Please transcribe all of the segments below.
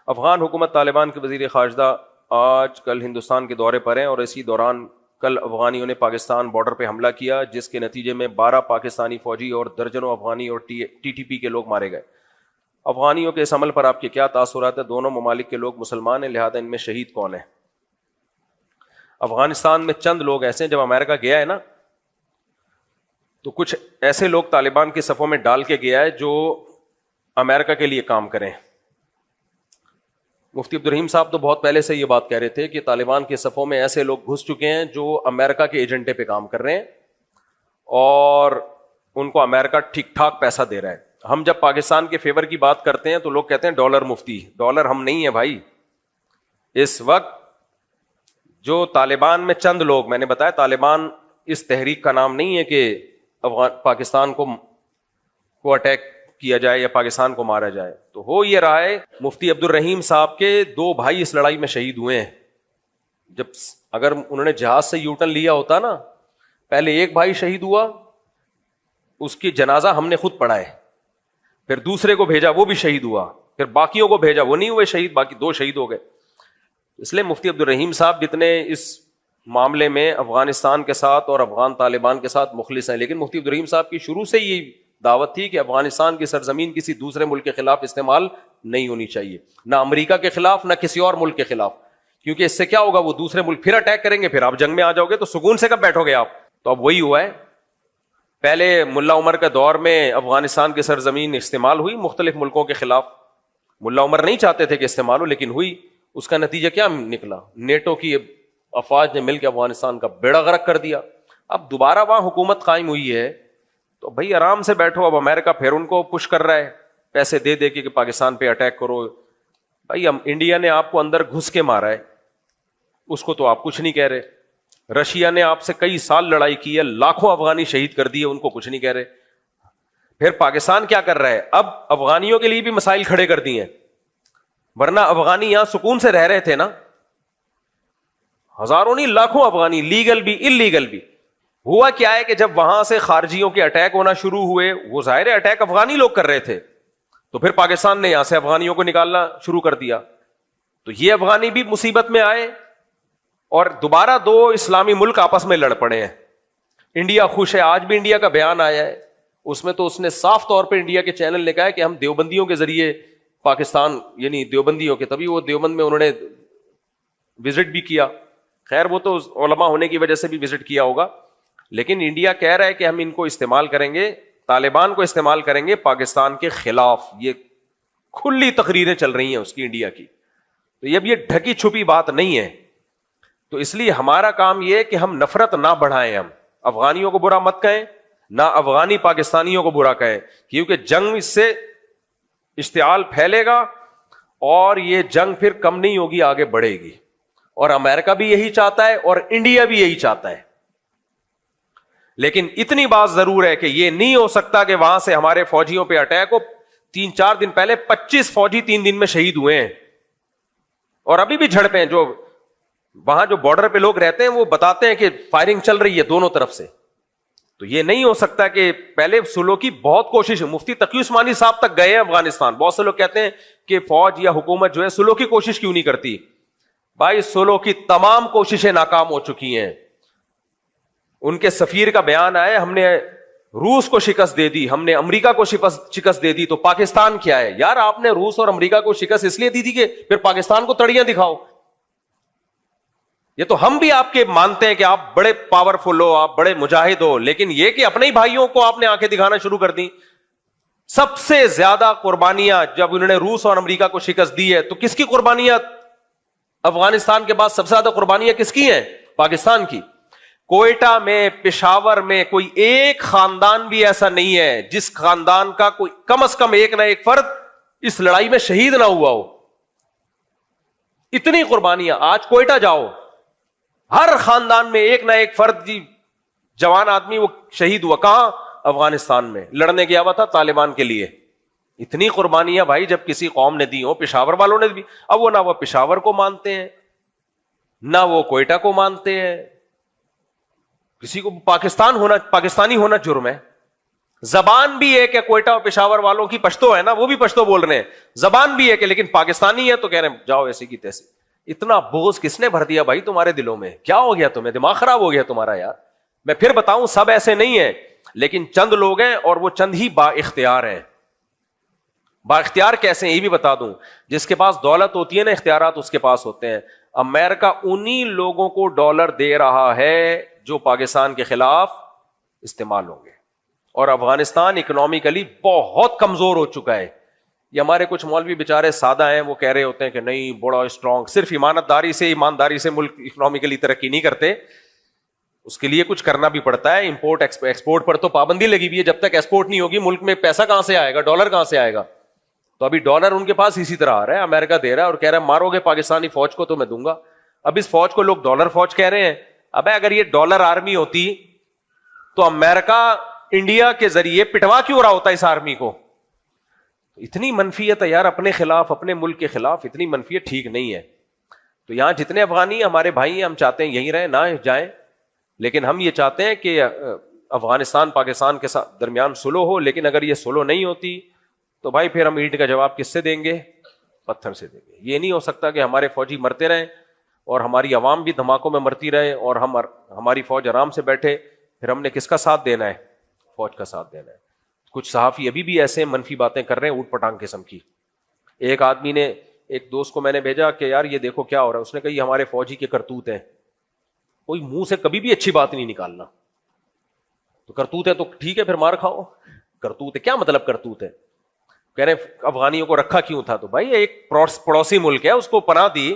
افغان حکومت طالبان کے وزیر خارجہ آج کل ہندوستان کے دورے پر ہیں اور اسی دوران کل افغانیوں نے پاکستان بارڈر پہ حملہ کیا جس کے نتیجے میں 12 پاکستانی فوجی اور درجنوں افغانی اور ٹی ٹی پی کے لوگ مارے گئے. افغانیوں کے اس عمل پر آپ کے کیا تاثرات ہیں؟ دونوں ممالک کے لوگ مسلمان ہیں، لہذا ان میں شہید کون ہے؟ افغانستان میں چند لوگ ایسے ہیں، جب امریکہ گیا ہے نا تو کچھ ایسے لوگ طالبان کے صفوں میں ڈال کے گیا ہے جو امریکہ کے لیے کام کریں. مفتی عبدالرحیم صاحب تو بہت پہلے سے یہ بات کہہ رہے تھے کہ طالبان کے صفوں میں ایسے لوگ گھس چکے ہیں جو امریکہ کے ایجنڈے پہ کام کر رہے ہیں اور ان کو امریکہ ٹھیک ٹھاک پیسہ دے رہا ہے. ہم جب پاکستان کے فیور کی بات کرتے ہیں تو لوگ کہتے ہیں ڈالر مفتی. ڈالر ہم نہیں ہیں بھائی. اس وقت جو طالبان میں چند لوگ، میں نے بتایا طالبان اس تحریک کا نام نہیں ہے کہ پاکستان کو اٹیک کیا جائے یا پاکستان کو مارا جائے. تو ہو یہ رہا ہے مفتی عبدالرحیم صاحب کے 2 بھائی اس لڑائی میں شہید ہوئے ہیں. جب اگر انہوں نے جہاز سے یوٹن لیا ہوتا نا، پہلے ایک بھائی شہید ہوا، اس کی جنازہ ہم نے خود پڑھا ہے، پھر دوسرے کو بھیجا وہ بھی شہید ہوا، پھر باقیوں کو بھیجا وہ نہیں ہوئے شہید، باقی 2 شہید ہو گئے. اس لیے مفتی عبدالرحیم صاحب جتنے اس معاملے میں افغانستان کے ساتھ اور افغان طالبان کے ساتھ مخلص ہیں، لیکن مفتی عبدالرحیم صاحب کی شروع سے یہ دعوت تھی کہ افغانستان کی سرزمین کسی دوسرے ملک کے خلاف استعمال نہیں ہونی چاہیے، نہ امریکہ کے خلاف نہ کسی اور ملک کے خلاف، کیونکہ اس سے کیا ہوگا، وہ دوسرے ملک پھر اٹیک کریں گے، پھر آپ جنگ میں آ جاؤ گے تو سکون سے کب بیٹھو گے آپ. تو اب وہی ہوا ہے. پہلے ملا عمر کے دور میں افغانستان کی سرزمین استعمال ہوئی مختلف ملکوں کے خلاف. ملا عمر نہیں چاہتے تھے کہ استعمال ہو، لیکن ہوئی. اس کا نتیجہ کیا نکلا؟ نیٹو کی افواج نے مل کے افغانستان کا بیڑا غرق کر دیا. اب دوبارہ وہاں حکومت قائم ہوئی ہے تو بھائی آرام سے بیٹھو. اب امریکہ پھر ان کو پش کر رہا ہے پیسے دے دے کے کہ پاکستان پہ اٹیک کرو. بھائی انڈیا نے آپ کو اندر گھس کے مارا ہے، اس کو تو آپ کچھ نہیں کہہ رہے. رشیا نے آپ سے کئی سال لڑائی کی ہے، لاکھوں افغانی شہید کر دیے، ان کو کچھ نہیں کہہ رہے. پھر پاکستان کیا کر رہا ہے؟ اب افغانیوں کے لیے بھی مسائل کھڑے کر دیے ہیں، ورنہ افغانی یہاں سکون سے رہ رہے تھے نا. ہزاروں نہیں لاکھوں افغانی، لیگل بھی اللیگل بھی. ہوا کیا ہے کہ جب وہاں سے خارجیوں کے اٹیک ہونا شروع ہوئے، وہ ظاہر ہے اٹیک افغانی لوگ کر رہے تھے، تو پھر پاکستان نے یہاں سے افغانیوں کو نکالنا شروع کر دیا. تو یہ افغانی بھی مصیبت میں آئے اور دوبارہ 2 اسلامی ملک آپس میں لڑ پڑے ہیں. انڈیا خوش ہے، آج بھی انڈیا کا بیان آیا ہے، اس میں تو اس نے صاف طور پہ انڈیا کے چینل نے کہا ہے کہ ہم دیوبندیوں کے ذریعے پاکستان، یعنی دیوبندیوں کے، تبھی وہ دیوبند میں انہوں نے وزٹ بھی کیا. خیر وہ تو علماء ہونے کی وجہ سے بھی وزٹ کیا ہوگا، لیکن انڈیا کہہ رہا ہے کہ ہم ان کو استعمال کریں گے، طالبان کو استعمال کریں گے پاکستان کے خلاف. یہ کھلی تقریریں چل رہی ہیں اس کی، انڈیا کی. تو یہ ڈھکی چھپی بات نہیں ہے. تو اس لیے ہمارا کام یہ ہے کہ ہم نفرت نہ بڑھائیں. ہم افغانیوں کو برا مت کہیں، نہ افغانی پاکستانیوں کو برا کہیں، کیونکہ جنگ اس سے اشتعال پھیلے گا اور یہ جنگ پھر کم نہیں ہوگی، آگے بڑھے گی. اور امریکہ بھی یہی چاہتا ہے اور انڈیا بھی یہی چاہتا ہے. لیکن اتنی بات ضرور ہے کہ یہ نہیں ہو سکتا کہ وہاں سے ہمارے فوجیوں پہ اٹیک ہو. 3-4 دن پہلے 25 فوجی 3 دن میں شہید ہوئے ہیں اور ابھی بھی جھڑپیں ہیں. جو وہاں جو بارڈر پہ لوگ رہتے ہیں وہ بتاتے ہیں کہ فائرنگ چل رہی ہے دونوں طرف سے. تو یہ نہیں ہو سکتا کہ پہلے سلو کی بہت کوشش. مفتی تقی عثمانی صاحب تک گئے ہیں افغانستان. بہت سے لوگ کہتے ہیں کہ فوج یا حکومت جو ہے سلو کی کوشش کیوں نہیں کرتی. بھائی سلو کی تمام کوششیں ناکام ہو چکی ہیں. ان کے سفیر کا بیان آیا، ہم نے روس کو شکست دے دی، ہم نے امریکہ کو شکست دے دی، تو پاکستان کیا ہے؟ یار آپ نے روس اور امریکہ کو شکست اس لیے دی تھی کہ پھر پاکستان کو تڑیاں دکھاؤ. یہ تو ہم بھی آپ کے مانتے ہیں کہ آپ بڑے پاورفل ہو، آپ بڑے مجاہد ہو، لیکن یہ کہ اپنے ہی بھائیوں کو آپ نے آنکھیں دکھانا شروع کر دی. سب سے زیادہ قربانیاں جب انہوں نے روس اور امریکہ کو شکست دی ہے تو کس کی قربانیاں؟ افغانستان کے بعد سب سے زیادہ قربانیاں کس کی ہیں؟ پاکستان کی. کوئٹہ میں، پشاور میں کوئی ایک خاندان بھی ایسا نہیں ہے جس خاندان کا کوئی کم از کم ایک نہ ایک فرد اس لڑائی میں شہید نہ ہوا ہو. اتنی قربانیاں. آج کوئٹہ جاؤ، ہر خاندان میں ایک نہ ایک فرد جی جوان آدمی وہ شہید ہوا. کہاں؟ افغانستان میں لڑنے گیا ہوا تھا طالبان کے لیے. اتنی قربانیاں بھائی جب کسی قوم نے دی ہو، پشاور والوں نے بھی. اب وہ نہ وہ پشاور کو مانتے ہیں نہ وہ کوئٹہ کو مانتے ہیں. کسی کو پاکستانی ہونا جرم ہے. زبان بھی ایک ہے کوئٹہ اور پشاور والوں کی، پشتو ہے نا، وہ بھی پشتو بول رہے ہیں، زبان بھی ایک ہے، لیکن پاکستانی ہے تو کہہ رہے ہیں جاؤ ایسی کی تیسی. اتنا بوجھ کس نے بھر دیا بھائی تمہارے دلوں میں؟ کیا ہو گیا تمہیں؟ دماغ خراب ہو گیا تمہارا یار. میں پھر بتاؤں، سب ایسے نہیں ہیں، لیکن چند لوگ ہیں اور وہ چند ہی با اختیار ہیں. با اختیار کیسے ہیں یہ بھی بتا دوں. جس کے پاس دولت ہوتی ہے نا، اختیارات اس کے پاس ہوتے ہیں. امریکہ انہی لوگوں کو ڈالر دے رہا ہے جو پاکستان کے خلاف استعمال ہوں گے. اور افغانستان اکنامکلی بہت کمزور ہو چکا ہے. یہ ہمارے کچھ مولوی بیچارے سادہ ہیں، وہ کہہ رہے ہوتے ہیں کہ نہیں بڑا اسٹرانگ، صرف ایمانداری سے ملک اکنامکلی ترقی نہیں کرتے، اس کے لیے کچھ کرنا بھی پڑتا ہے. امپورٹ ایکسپورٹ پر تو پابندی لگی ہوئی ہے، جب تک ایکسپورٹ نہیں ہوگی ملک میں پیسہ کہاں سے آئے گا، ڈالر کہاں سے آئے گا؟ تو ابھی ڈالر ان کے پاس اسی طرح آ رہا ہے، امریکہ دے رہا ہے اور کہہ رہا ہے مارو گے پاکستانی فوج کو تو میں دوں گا. اب اس فوج کو لوگ ڈالر فوج کہہ رہے ہیں. اب اگر یہ ڈالر آرمی ہوتی تو امریکہ انڈیا کے ذریعے پٹوا کیوں رہا ہوتا اس آرمی کو؟ اتنی منفیت ہے یار اپنے خلاف، اپنے ملک کے خلاف اتنی منفیت ٹھیک نہیں ہے. تو یہاں جتنے افغانی ہمارے بھائی ہیں، ہم چاہتے ہیں یہیں رہیں، نہ جائیں، لیکن ہم یہ چاہتے ہیں کہ افغانستان پاکستان کے ساتھ درمیان سلو ہو. لیکن اگر یہ سلو نہیں ہوتی تو بھائی پھر ہم اینٹ کا جواب کس سے دیں گے؟ پتھر سے دیں گے. یہ نہیں ہو سکتا کہ ہمارے فوجی مرتے رہیں اور ہماری عوام بھی دھماکوں میں مرتی رہے اور ہماری فوج آرام سے بیٹھے. پھر ہم نے کس کا ساتھ دینا ہے؟ فوج کا ساتھ دینا ہے. کچھ صحافی ابھی بھی ایسے منفی باتیں کر رہے ہیں اوٹ پٹانگ قسم کی. ایک آدمی نے، ایک دوست کو میں نے بھیجا کہ یار یہ دیکھو کیا ہو رہا ہے، اس نے کہا یہ ہمارے فوجی کے کرتوت ہیں. کوئی منہ سے کبھی بھی اچھی بات نہیں نکالنا. تو کرتوت ہے تو ٹھیک ہے پھر مار کھاؤ. کرتوت ہے کیا مطلب کرتوت ہے؟ کہہ رہے افغانیوں کو رکھا کیوں تھا؟ تو بھائی ایک پڑوسی ملک ہے، اس کو پناہ دی،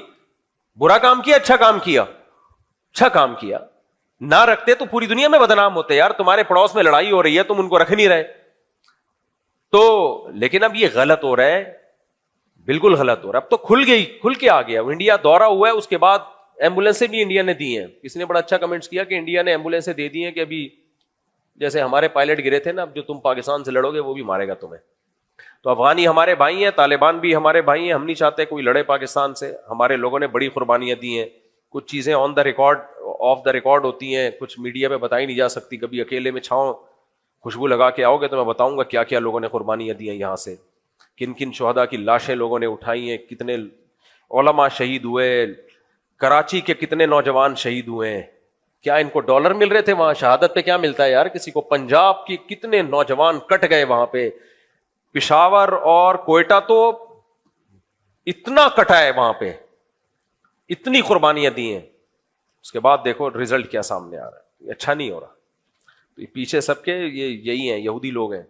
برا کام کیا اچھا کام کیا؟ اچھا کام کیا. نہ رکھتے تو پوری دنیا میں بدنام ہوتے یار. تمہارے پڑوس میں لڑائی ہو رہی ہے، تم ان کو رکھ نہیں رہے. تو لیکن اب یہ غلط ہو رہا ہے، بالکل غلط ہو رہا ہے. اب تو کھل کے آ گیا. انڈیا دورہ ہوا ہے، اس کے بعد ایمبولینسیں بھی انڈیا نے دی ہیں. کسی نے بڑا اچھا کمنٹس کیا کہ انڈیا نے ایمبولینسیں دے دی ہیں کہ ابھی جیسے ہمارے پائلٹ گرے تھے نا، اب جو تم پاکستان سے لڑو گے وہ بھی مارے گا تمہیں. تو افغانی ہمارے بھائی ہیں، طالبان بھی ہمارے بھائی ہیں. ہم نہیں چاہتے کوئی لڑے پاکستان سے. ہمارے لوگوں نے بڑی قربانیاں دی ہیں. کچھ چیزیں on the record off the record ہوتی ہیں، کچھ میڈیا پہ بتائی نہیں جا سکتی. کبھی اکیلے میں چھاؤں خوشبو لگا کے آؤ گے تو میں بتاؤں گا کیا کیا لوگوں نے قربانیاں دی ہیں یہاں سے، کن کن شہداء کی لاشیں لوگوں نے اٹھائی ہیں، کتنے علماء شہید ہوئے، کراچی کے کتنے نوجوان شہید ہوئے ہیں. کیا ان کو ڈالر مل رہے تھے وہاں؟ شہادت پہ کیا ملتا ہے یار کسی کو؟ پنجاب کی کتنے نوجوان کٹ گئے وہاں پہ. پشاور اور کوئٹہ تو اتنا کٹا ہے وہاں پہ، اتنی قربانیاں دی ہیں. اس کے بعد دیکھو رزلٹ کیا سامنے آ رہا ہے. اچھا نہیں ہو رہا. تو پیچھے سب کے یہی ہیں، یہودی لوگ ہیں.